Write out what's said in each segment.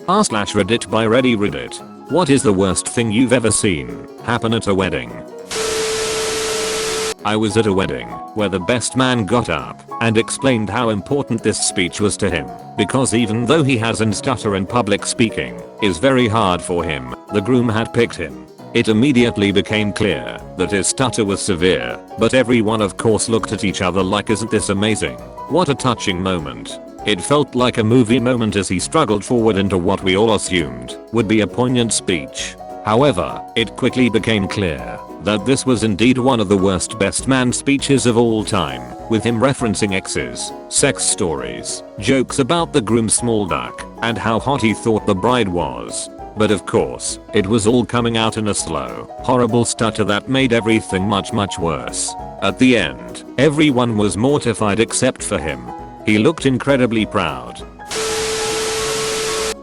r/Reddit by Reddit. What is the worst thing you've ever seen happen at a wedding? I was at a wedding where the best man got up and explained how important this speech was to him, because even though he has an stutter and public speaking is very hard for him, the groom had picked him. It immediately became clear that his stutter was severe, but everyone of course looked at each other like, isn't this amazing? What a touching moment. It felt like a movie moment as he struggled forward into what we all assumed would be a poignant speech. However, it quickly became clear that this was indeed one of the worst best man speeches of all time, with him referencing exes, sex stories, jokes about the groom's small duck, and how hot he thought the bride was. But of course, it was all coming out in a slow, horrible stutter that made everything much worse. At the end, everyone was mortified except for him. He looked incredibly proud.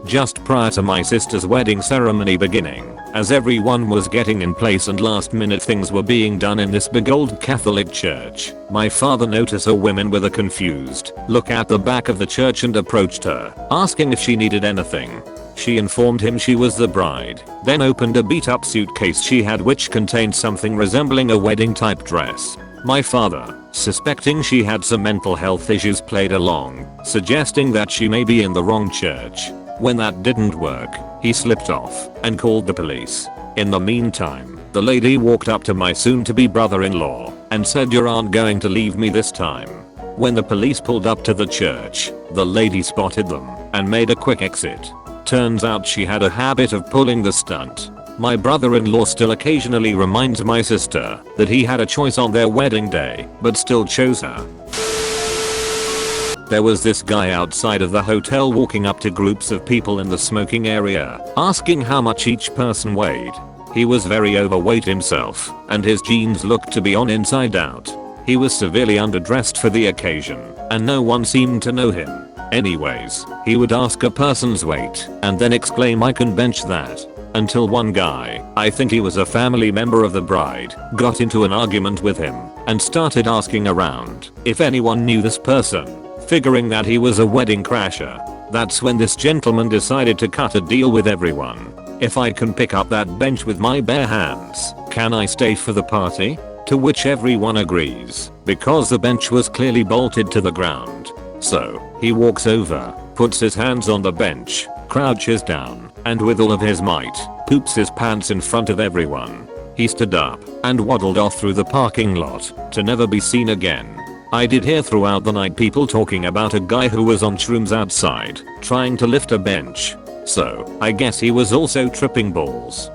Just prior to my sister's wedding ceremony beginning, as everyone was getting in place and last minute things were being done in this big old Catholic church, my father noticed a woman with a confused look at the back of the church and approached her, asking if she needed anything. She informed him she was the bride, then opened a beat up suitcase she had which contained something resembling a wedding type dress. My father, suspecting she had some mental health issues, played along, suggesting that she may be in the wrong church. When that didn't work, he slipped off and called the police. In the meantime, the lady walked up to my soon-to-be brother-in-law and said, "You aren't going to leave me this time." When the police pulled up to the church, the lady spotted them and made a quick exit. Turns out she had a habit of pulling the stunt. My brother-in-law still occasionally reminds my sister that he had a choice on their wedding day, but still chose her. There was this guy outside of the hotel walking up to groups of people in the smoking area, asking how much each person weighed. He was very overweight himself, and his jeans looked to be on inside out. He was severely underdressed for the occasion, and no one seemed to know him. Anyways, he would ask a person's weight and then exclaim, "I can bench that." Until one guy, I think he was a family member of the bride, got into an argument with him and started asking around if anyone knew this person, figuring that he was a wedding crasher. That's when this gentleman decided to cut a deal with everyone. "If I can pick up that bench with my bare hands, can I stay for the party?" To which everyone agrees, because the bench was clearly bolted to the ground. So, he walks over, puts his hands on the bench, crouches down, and with all of his might, poops his pants in front of everyone. He stood up and waddled off through the parking lot to never be seen again. I did hear throughout the night people talking about a guy who was on shrooms outside, trying to lift a bench. So, I guess he was also tripping balls.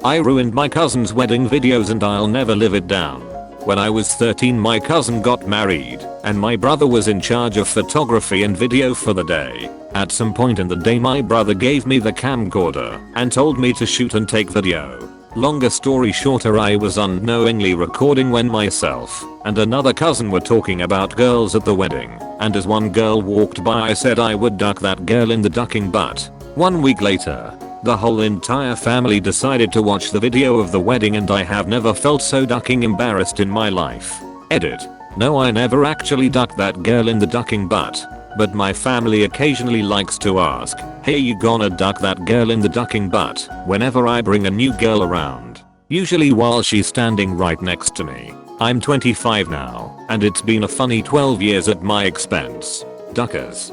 I ruined my cousin's wedding videos and I'll never live it down. When I was 13, my cousin got married, and my brother was in charge of photography and video for the day. At some point in the day, my brother gave me the camcorder and told me to shoot and take video. Longer story shorter, I was unknowingly recording when myself and another cousin were talking about girls at the wedding, and as one girl walked by I said I would duck that girl in the ducking butt. 1 week later, the whole entire family decided to watch the video of the wedding, and I have never felt so ducking embarrassed in my life. Edit. No, I never actually ducked that girl in the ducking butt, but my family occasionally likes to ask, "Hey, you gonna duck that girl in the ducking butt?" whenever I bring a new girl around. Usually while she's standing right next to me. I'm 25 now, and it's been a funny 12 years at my expense. Duckers.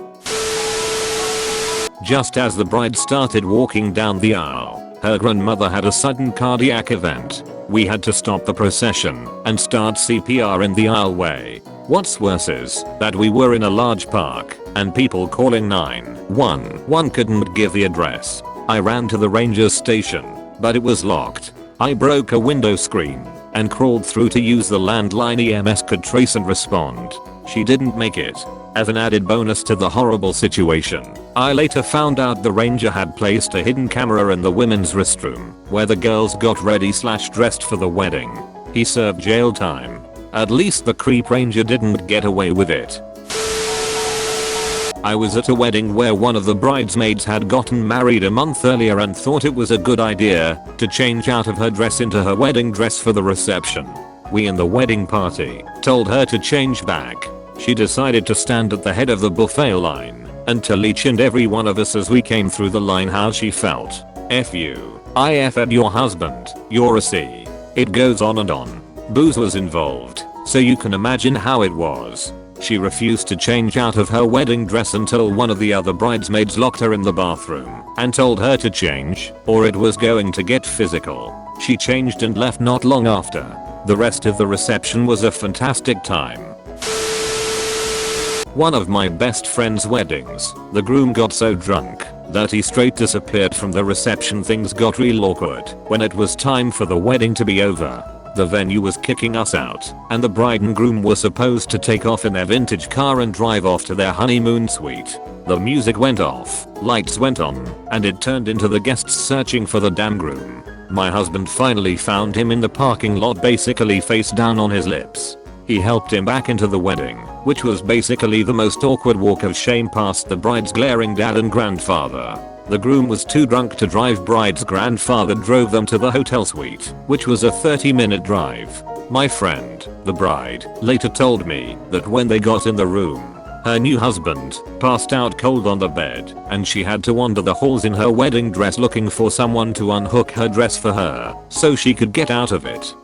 Just as the bride started walking down the aisle, her grandmother had a sudden cardiac event. We had to stop the procession and start CPR in the aisleway. What's worse is that we were in a large park and people calling 911 couldn't give the address. I ran to the ranger station, but it was locked. I broke a window screen and crawled through to use the landline. EMS could trace and respond. She didn't make it. As an added bonus to the horrible situation, I later found out the ranger had placed a hidden camera in the women's restroom where the girls got ready/dressed for the wedding. He served jail time. At least the creep ranger didn't get away with it. I was at a wedding where one of the bridesmaids had gotten married a month earlier and thought it was a good idea to change out of her dress into her wedding dress for the reception. We in the wedding party told her to change back. She decided to stand at the head of the buffet line until each and every one of us as we came through the line how she felt. F you. I F'd your husband. You're a C. It goes on and on. Booze was involved, so you can imagine how it was. She refused to change out of her wedding dress until one of the other bridesmaids locked her in the bathroom and told her to change or it was going to get physical. She changed and left not long after. The rest of the reception was a fantastic time. One of my best friend's weddings, the groom got so drunk that he straight disappeared from the reception. Things got real awkward when it was time for the wedding to be over. The venue was kicking us out, and the bride and groom were supposed to take off in their vintage car and drive off to their honeymoon suite. The music went off, lights went on, and it turned into the guests searching for the damn groom. My husband finally found him in the parking lot, basically face down on his lips. He helped him back into the wedding, which was basically the most awkward walk of shame past the bride's glaring dad and grandfather. The groom was too drunk to drive. Bride's grandfather drove them to the hotel suite, which was a 30-minute drive. My friend, the bride, later told me that when they got in the room, her new husband passed out cold on the bed, and she had to wander the halls in her wedding dress looking for someone to unhook her dress for her so she could get out of it.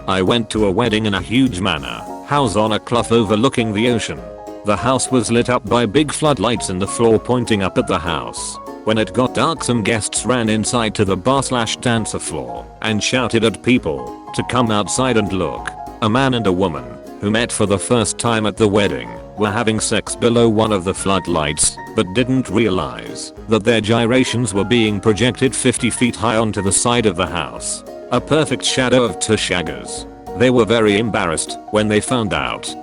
I went to a wedding in a huge manor house on a cliff overlooking the ocean. The house was lit up by big floodlights in the floor pointing up at the house. When it got dark, some guests ran inside to the bar/dancer floor and shouted at people to come outside and look. A man and a woman, who met for the first time at the wedding, were having sex below one of the floodlights, but didn't realize that their gyrations were being projected 50 feet high onto the side of the house. A perfect shadow of two shaggers. They were very embarrassed when they found out.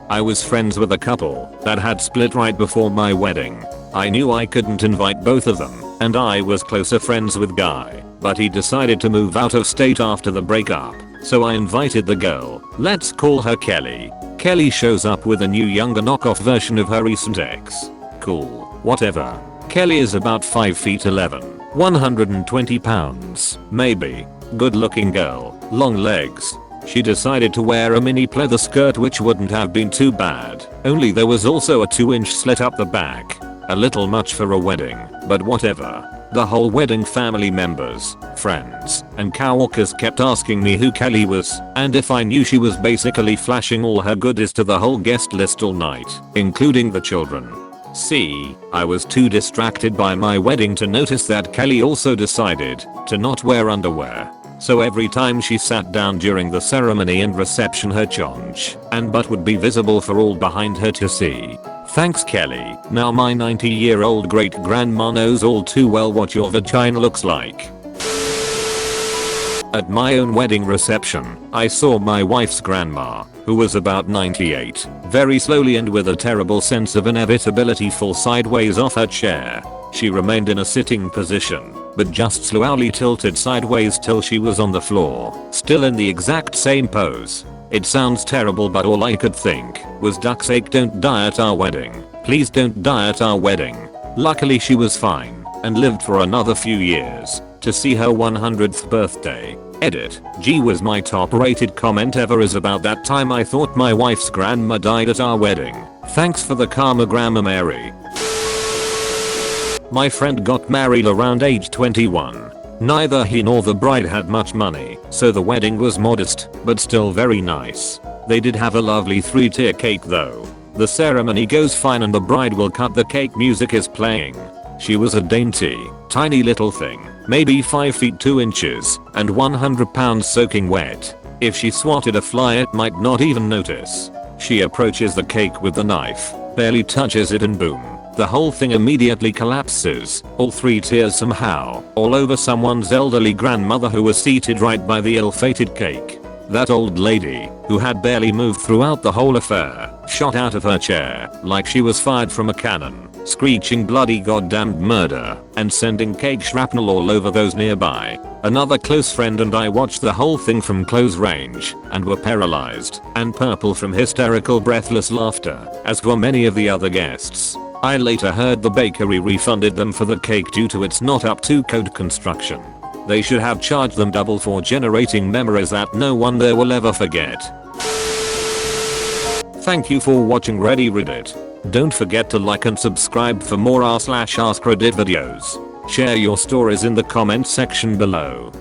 I was friends with a couple that had split right before my wedding. I knew I couldn't invite both of them, and I was closer friends with Guy, but he decided to move out of state after the breakup, so I invited the girl. Let's call her Kelly. Kelly shows up with a new younger knockoff version of her recent ex. Cool, whatever. Kelly is about 5 feet 11, 120 pounds, maybe. Good looking girl, long legs. She decided to wear a mini pleather skirt, which wouldn't have been too bad, only there was also a 2-inch slit up the back. A little much for a wedding, but whatever. The whole wedding family members, friends, and coworkers kept asking me who Kelly was and if I knew. She was basically flashing all her goodies to the whole guest list all night, including the children. See, I was too distracted by my wedding to notice that Kelly also decided to not wear underwear. So every time she sat down during the ceremony and reception, her chonch and butt would be visible for all behind her to see. Thanks, Kelly. Now my 90-year-old great-grandma knows all too well what your vagina looks like. At my own wedding reception, I saw my wife's grandma, who was about 98, very slowly and with a terrible sense of inevitability fall sideways off her chair. She remained in a sitting position, but just slowly tilted sideways till she was on the floor, still in the exact same pose. It sounds terrible, but all I could think was, duck's sake, don't die at our wedding. Please don't die at our wedding. Luckily she was fine and lived for another few years to see her 100th birthday. Edit. G was my top rated comment ever. Is about that time I thought my wife's grandma died at our wedding. Thanks for the karma, Grandma Mary. My friend got married around age 21. Neither he nor the bride had much money, so the wedding was modest, but still very nice. They did have a lovely 3-tier cake though. The ceremony goes fine and the bride will cut the cake. Music is playing. She was a dainty, tiny little thing, maybe 5 feet 2 inches, and 100 pounds soaking wet. If she swatted a fly it might not even notice. She approaches the cake with the knife, barely touches it, and boom. The whole thing immediately collapses, all 3 tiers somehow, all over someone's elderly grandmother who was seated right by the ill-fated cake. That old lady, who had barely moved throughout the whole affair, shot out of her chair like she was fired from a cannon, screeching bloody goddamned murder and sending cake shrapnel all over those nearby. Another close friend and I watched the whole thing from close range and were paralyzed and purple from hysterical breathless laughter, as were many of the other guests. I later heard the bakery refunded them for the cake due to its not up to code construction. They should have charged them double for generating memories that no one there will ever forget. Thank you for watching Reddit. Don't forget to like and subscribe for more r/AskReddit videos. Share your stories in the comments section below.